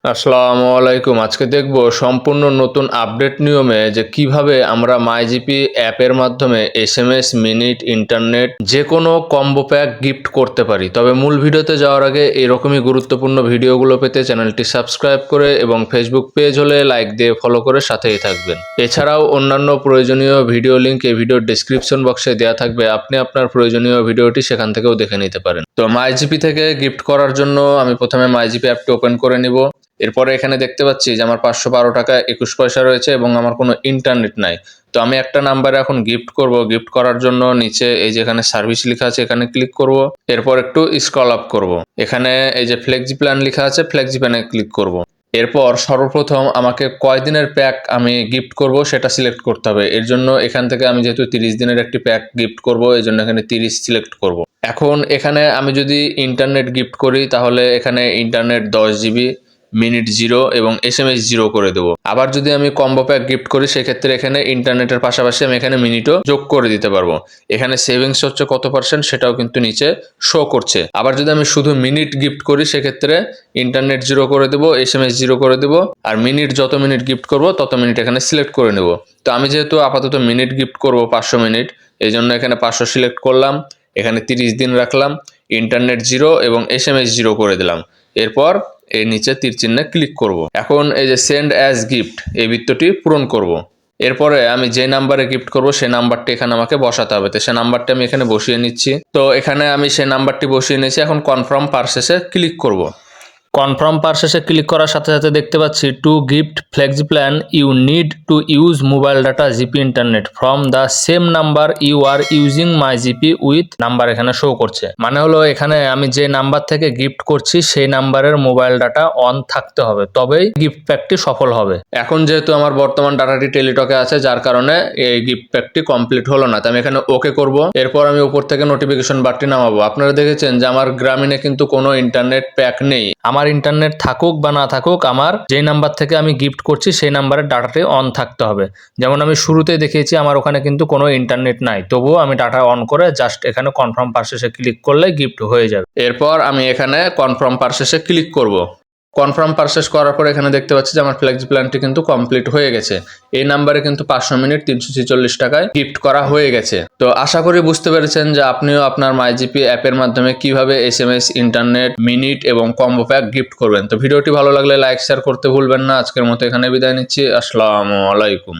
আসসালামু আলাইকুম। আজকে দেখব সম্পূর্ণ নতুন আপডেট নিয়মে যে কিভাবে আমরা মাইজিপি অ্যাপের মাধ্যমে এসএমএস, মিনিট, ইন্টারনেট যে কোনো কম্বো প্যাক গিফট করতে পারি। তবে মূল ভিডিওতে যাওয়ার আগে এরকমই গুরুত্বপূর্ণ ভিডিওগুলো পেতে চ্যানেলটি সাবস্ক্রাইব করে এবং ফেসবুক পেজ হলে লাইক দিয়ে ফলো করে সাথেই থাকবেন। এছাড়াও অন্যান্য প্রয়োজনীয় ভিডিও লিঙ্ক এই ভিডিওর ডেসক্রিপশন বক্সে দেওয়া থাকবে, আপনি আপনার প্রয়োজনীয় ভিডিওটি সেখান থেকেও দেখে নিতে পারেন। তো মাইজিপি থেকে গিফট করার জন্য আমি প্রথমে মাইজিপি অ্যাপটি ওপেন করে নিব। এরপরে এখানে দেখতে পাচ্ছি যে আমার 512 টাকা 21 পয়সা রয়েছে এবং আমার কোনো ইন্টারনেট নাই। তো আমি একটা নাম্বারে এখন গিফট করব। গিফট করার জন্য নিচে এই যে এখানে সার্ভিস লেখা আছে এখানে ক্লিক করব। এরপর একটু স্ক্রল আপ করব। এখানে এই যে ফ্লেক্সি প্ল্যান লেখা আছে ফ্লেক্সি প্ল্যানে ক্লিক করব। এরপর সর্বপ্রথম আমাকে কয় দিনের প্যাক আমি গিফট করব সেটা সিলেক্ট করতে হবে। এর জন্য এখান থেকে আমি যেহেতু 30 দিনের একটি প্যাক গিফট করব এই জন্য এখানে 30 সিলেক্ট করব। এখন এখানে আমি যদি ইন্টারনেট গিফট করি তাহলে এখানে ইন্টারনেট 10 জিবি, মিনিট 0 এবং এসএমএস 0 করে দেবো। আবার যদি আমি কম্বো প্যাক গিফট করি সেক্ষেত্রে এখানে ইন্টারনেটের পাশাপাশি আমি এখানে মিনিটও যোগ করে দিতে পারবো। এখানে সেভিংস হচ্ছে কত পার্সেন্ট সেটাও কিন্তু নিচে শো করছে। আবার যদি আমি শুধু মিনিট গিফট করি সেক্ষেত্রে ইন্টারনেট 0 করে দেবো, এসএমএস 0 করে দেবো, আর মিনিট যত মিনিট গিফট করব তত মিনিট এখানে সিলেক্ট করে নেব। তো আমি যেহেতু আপাতত মিনিট গিফট করব 500 মিনিট, এই জন্য এখানে 500 সিলেক্ট করলাম, এখানে 30 দিন রাখলাম, ইন্টারনেট 0 এবং এসএমএস 0 করে দিলাম। এরপর এর নিচে তীর চিহ্নে ক্লিক করব। এখন এই যে সেন্ড অ্যাজ গিফট এই বৃত্তটি পূরণ করব। এরপরে আমি যে নাম্বারে গিফট করব সেই নাম্বারটি এখানে আমাকে বসাতে হবে। তো সেই নাম্বারটি আমি এখানে বসিয়ে নিচ্ছি। তো এখানে আমি সেই নাম্বারটি বসিয়ে নিয়েছি। এখন কনফার্ম পারচেসে ক্লিক করব। কনফার্ম পারচেসে ক্লিক করার সাথে সাথে দেখতে পাচ্ছি to gift flexi plan you need to use mobile data GP internet from the same number you are using My GP with number এখানে শো করছে। মানে হলো এখানে আমি যে নাম্বার থেকে গিফট করছি সেই নাম্বারের মোবাইল ডাটা অন থাকতে হবে, তবেই গিফট প্যাকটি সফল হবে। এখন যেহেতু আমার বর্তমান ডাটাটি টেলিটকে আছে যার কারণে এই গিফট প্যাকটি কমপ্লিট হলো না। তো আমি এখানে ওকে করব। এরপর আমি উপর থেকে নোটিফিকেশন বারটি নামাবো। আপনারা দেখেছেন যে আমার গ্রামীণে কিন্তু কোনো ইন্টারনেট প্যাক নেই। আমার ইন্টারনেট থাকুক বা না থাকুক, আমার যেই নাম্বার থেকে আমি গিফট করছি সেই নাম্বারের ডাটাটি অন থাকতে হবে। যেমন আমি শুরুতেই দেখিয়েছি আমার ওখানে কিন্তু কোনো ইন্টারনেট নাই, তবুও আমি ডাটা অন করে জাস্ট এখানে কনফার্ম পারচেসে ক্লিক করলে গিফট হয়ে যাবে। এরপর আমি এখানে কনফার্ম পারচেসে ক্লিক করব। কনফার্ম পারচেস করার পর এখানে দেখতে পাচ্ছি যে আমার ফ্লেক্সি প্ল্যানটি কিন্তু কমপ্লিট হয়ে গেছে। এই নাম্বারে কিন্তু 500 মিনিট 346 টাকায় গিফট করা হয়ে গেছে। তো আশা করি বুঝতে পেরেছেন যে আপনিও আপনার মাইজিপি অ্যাপের মাধ্যমে কিভাবে এসএমএস, ইন্টারনেট, মিনিট এবং কম্বো প্যাক গিফট করবেন। তো ভিডিওটি ভালো লাগলে লাইক শেয়ার করতে ভুলবেন না। আজকের মতো এখানে বিদায় নিচ্ছি। আসসালামু আলাইকুম।